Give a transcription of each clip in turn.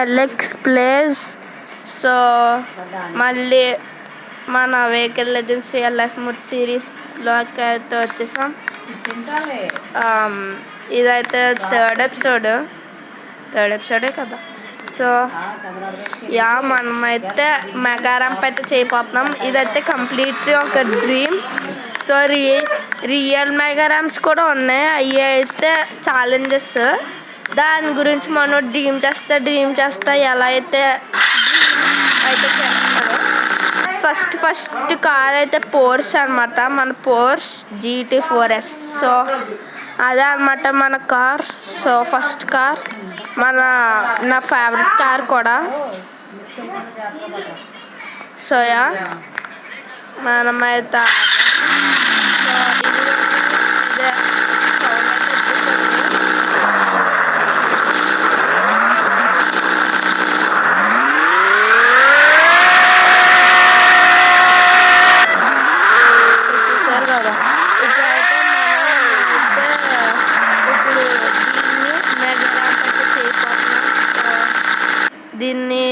LX place. So మళ్ళీ మన vehicle legends real life mod సిరీస్లోకి అయితే వచ్చేసాం. ఇదైతే థర్డ్ ఎపిసోడే కదా. సో మనమైతే మెగా ర్యాంప్ అయితే చేయబోతున్నాం. ఇదైతే కంప్లీట్లీ ఒక dream. So real mega ramps కూడా ఉన్నాయి. అవి అయితే ఛాలెంజెస్. దాని గురించి మనం డ్రీమ్ చేస్తా ఎలా అయితే చేస్తారో. ఫస్ట్ కార్ అయితే పోర్ష్ అనమాట. మన పోర్ష్ GT4S. సో అదే అనమాట మన కార్. సో ఫస్ట్ కార్ నా ఫేవరెట్ కార్ కూడా. సో మనమైతే దీన్ని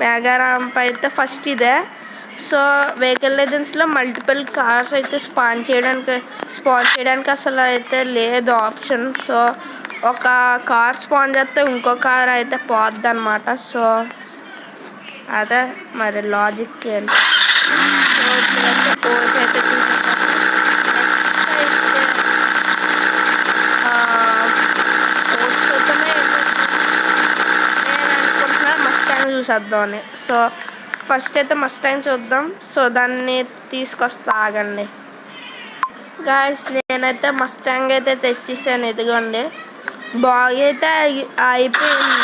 మెగా ర్యాంప్ అయితే ఫస్ట్ ఇదే. సో వెహికల్ లెజెండ్స్లో మల్టిపుల్ కార్స్ అయితే స్పాన్ చేయడానికి అసలు అయితే లేదు ఆప్షన్. సో ఒక కార్ స్పాన్ చేస్తే ఇంకో కార్ అయితే పోద్ది అనమాట. సో అదే మరి లాజిక్ ఏంటి. సో ఇప్పుడైతే పోర్ష్ అయితే చూసాం. చూసేద్దామని. సో ఫస్ట్ అయితే మస్టాంగ్ చూద్దాం. సో దాన్ని తీసుకొస్తా, ఆగండి గాయస్. నేనైతే మస్టాంగ్ అయితే తెచ్చేసాను. ఇదిగోండి, బాగా అయితే అయిపోయింది.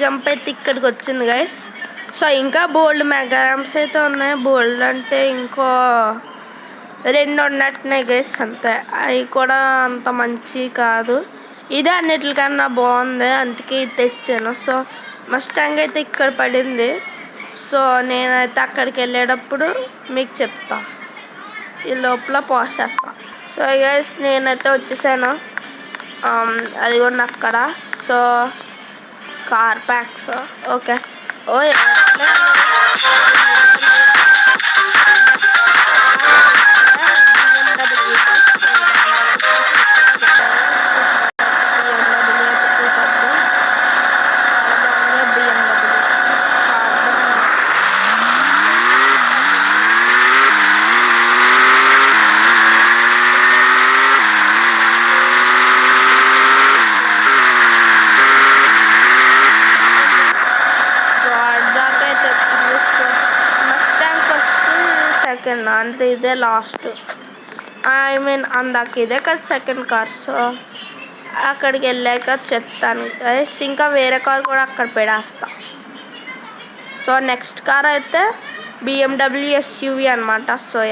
జంప్ అయితే ఇక్కడికి వచ్చింది గైస్. సో ఇంకా బోల్డ్ మెగా ర్యాంప్స్ అయితే ఉన్నాయి. బోల్డ్ అంటే ఇంకో 2 ఉన్నట్టున్నాయి గైస్, అంతే. అవి కూడా అంత మంచి కాదు. ఇదే అన్నిటికన్నా బాగుంది, అందుకే ఇది తెచ్చాను. సో మస్టాంగ్ అయితే ఇక్కడ పడింది. సో నేనైతే అక్కడికి వెళ్ళేటప్పుడు మీకు చెప్తా. ఈ లోపల పాస్ చేస్తా. సో గైస్ నేనైతే వచ్చేసాను. అది కూడా అక్కడ. So car packs okay. అంటే ఇదే లాస్ట్. అందాక ఇదే కదా సెకండ్ కార్. సో అక్కడికి వెళ్ళాక చెప్తాను గైస్. ఇంకా వేరే కార్ కూడా అక్కడ పెడేస్తా. సో నెక్స్ట్ కార్ అయితే BMW SUV అనమాట. సో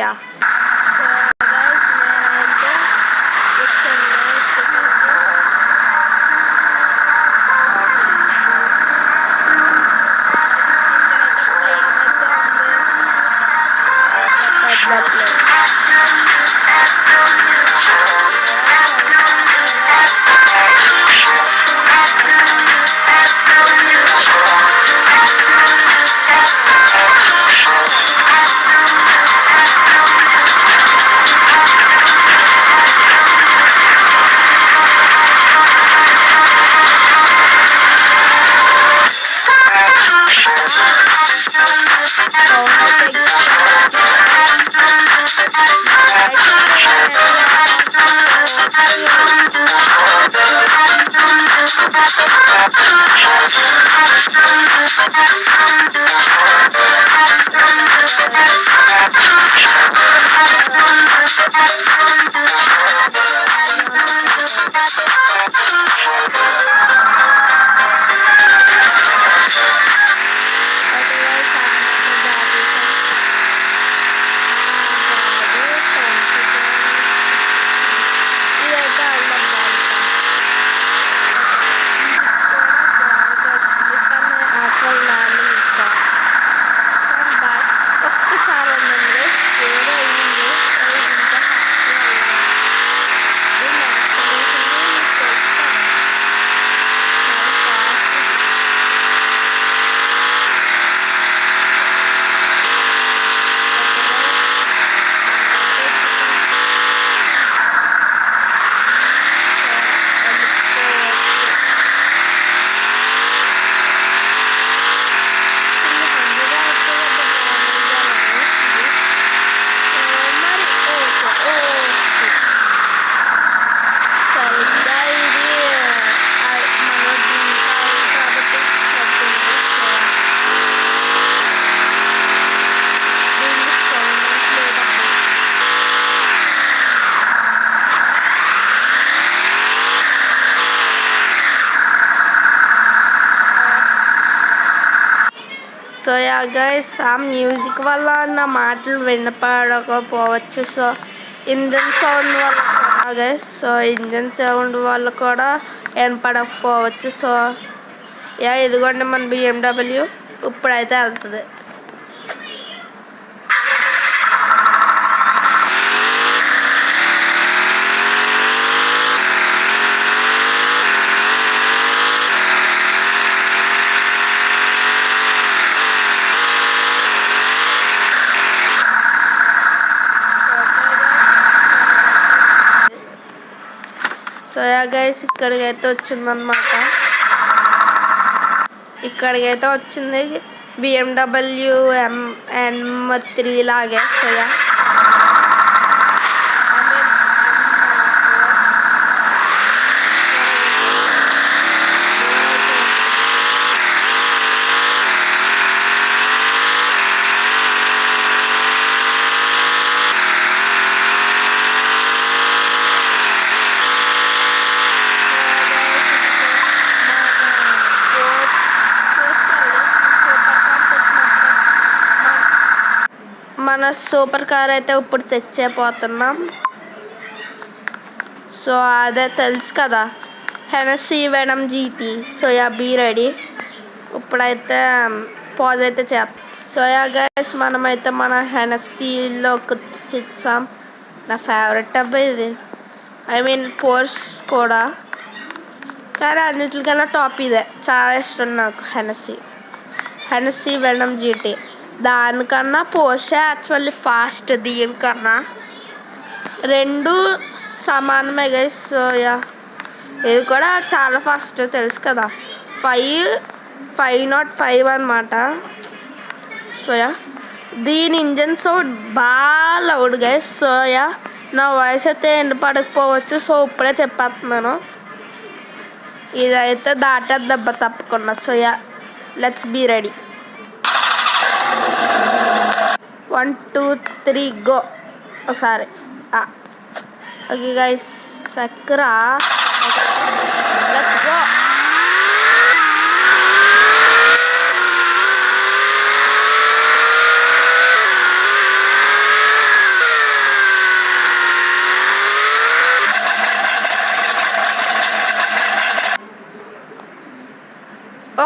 సో యా గైస్ ఆ మ్యూజిక్ వల్ల నా మాటలు వినపడకపోవచ్చు. సో ఇంజన్ సౌండ్ వల్ల కూడా గైస్, సో ఇంజన్ సౌండ్ వల్ల కూడా వినపడకపోవచ్చు. సో యా ఇదిగోండి మన BMW ఇప్పుడైతే వెళ్తుంది. సో యా గైస్ ఇక్కడికైతే వచ్చిందనమాట. ఇక్కడికైతే వచ్చింది BMW M3 లాగే. సో యా మన సూపర్ కార్ అయితే ఇప్పుడు తెచ్చేపోతున్నాం. సో అదే తెలుసు కదా, Hennessey Venom GT. So ya be ready. ఇప్పుడైతే పాజ్ అయితే చేస్తాం. సో యా గైస్ మనమైతే మన హెనసీలోకి వచ్చేసాం. నా ఫేవరెట్ అబ్బాయి ఇది, ఐ మీన్ పోర్స్ కూడా, కానీ అన్నిటికన్నా టాప్ ఇదే. చాలా ఇష్టం నాకు హెనసీ వెనమ్ GT. దానికన్నా పోర్షే యాక్చువల్లీ ఫాస్ట్. దీనికన్నా రెండు సమానమే గైస్. సో యా ఇది కూడా చాలా ఫాస్ట్ తెలుసు కదా, 505 అనమాట. సో యా దీని ఇంజన్ సౌండ్ బాగా లౌడ్ గైస్. సో యా నా వాయిస్ అయితే ఎండపడకపోవచ్చు. సో ఇప్పుడే చెప్పేస్తున్నాను, ఇదైతే దాటేద్దబ్బా తప్పకుండా. So ya let's be ready. 1 2 3 go. ఒకసారి ఓకే గైస్ చక్రా లెట్స్ గో.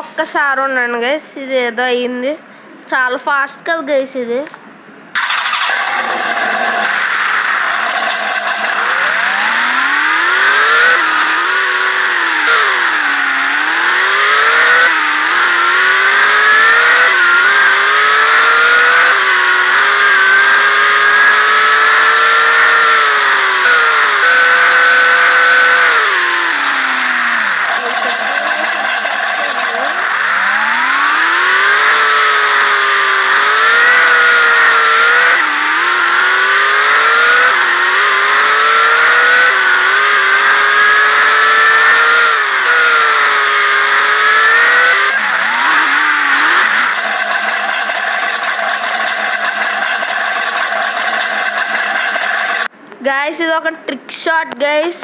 ఒక్కసారి ఉన్నాను గైస్, ఇది ఏదో అయింది. చాలా ఫాస్ట్ కదా గైస్ ఇది. గైస్ ఇది ఒక ట్రిక్ షాట్ గైస్.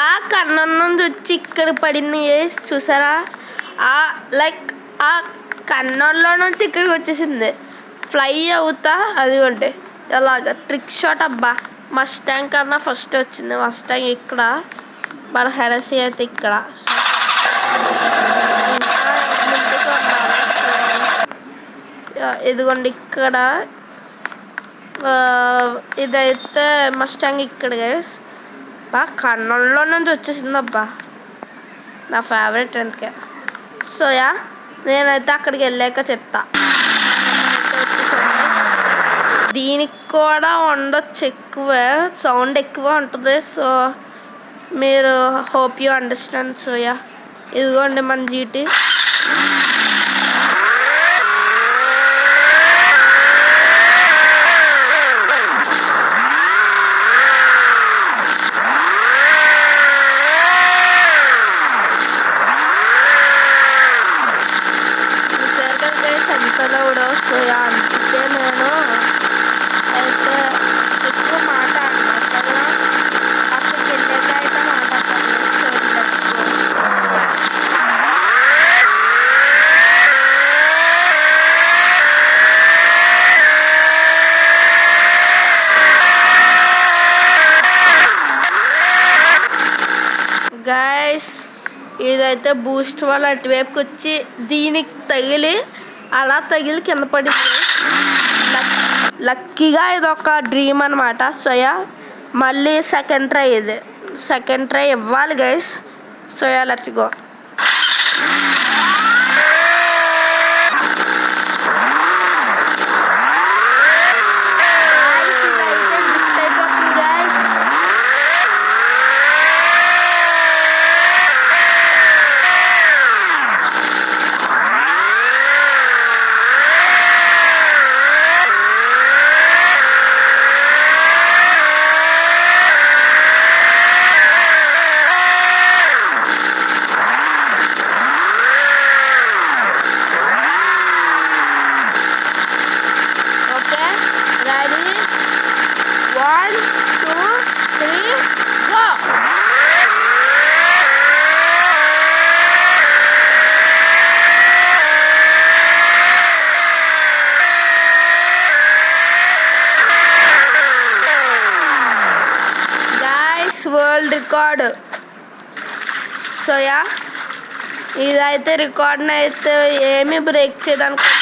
ఆ కన్నం నుంచి వచ్చి ఇక్కడ పడింది గైస్, చూసారా? లైక్ ఆ కన్నంలో నుంచి ఇక్కడికి వచ్చేసింది, ఫ్లై అవుతా. అది ఉంటే ఎలాగ ట్రిక్ షాట్ అబ్బా. మస్టాంగ్ కన్నా ఫస్ట్ వచ్చింది. మస్టాంగ్ ఇక్కడ, మన హెనసీ అయితే ఇక్కడ. ఇదిగోండి ఇక్కడ ఇదైతే మస్టాంగ్ ఇక్కడ గైస్. కన్నంలో నుంచి వచ్చేసింది అబ్బా, నా ఫేవరెట్ అందుకే. సో యా నేనైతే అక్కడికి వెళ్ళాక చెప్తా. దీనికి కూడా ఉండొచ్చు ఎక్కువ, సౌండ్ ఎక్కువ ఉంటుంది. సో మీరు hope you understand. So yeah ఇదిగోండి మన GT. సో యా అందుకే నేను అయితే ఎక్కువ మాట్లాడతాను. అక్కడికి వెళ్ళాక అయితే మాట్లాడతాను. గైస్ ఇదైతే బూస్ట్ వల్ల అటువైపుకి వచ్చి దీనికి తగిలి అలా తగిలి కింద పడింది. లక్కీగా ఇది ఒక డ్రీమ్ అనమాట. సోయా మళ్ళీ సెకండ్ ట్రై ఇవ్వాలి guys. Soya let's go. World record. Soya ఇదైతే రికార్డ్ని అయితే ఏమీ బ్రేక్ చేయదనుకుంటున్నాను.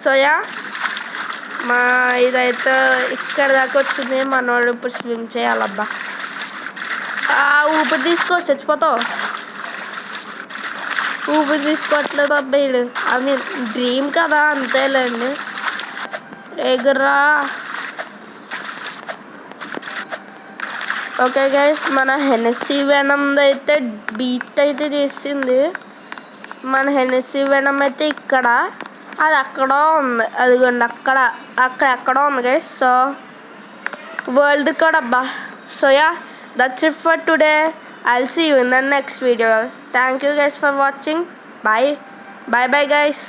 సోయా మా ఇదైతే ఇక్కడ దాకా వచ్చింది. మనోడు ఇప్పుడు స్విమ్ చేయాలబ్బా. ఊపిరి తీసుకో, చచ్చిపోతావు. ఊపిరి తీసుకోవట్లేదు అబ్బాయిడు. అది డ్రీమ్ కదా, అంతేలేండి. ఎగురా. ఓకే గైస్, మన హెనెసీ వెనమ్ అయితే బీట్ అయితే చేసింది. మన హెనెసీ వెనమ్ అయితే ఇక్కడ, అది అక్కడ ఉంది. అదిగోండి అక్కడెక్కడో ఉంది గైస్. సో వరల్డ్ రికార్డ్ అబ్బా. So yeah, that's it for today. I'll see you in the next video. Thank you guys for watching. Bye bye guys.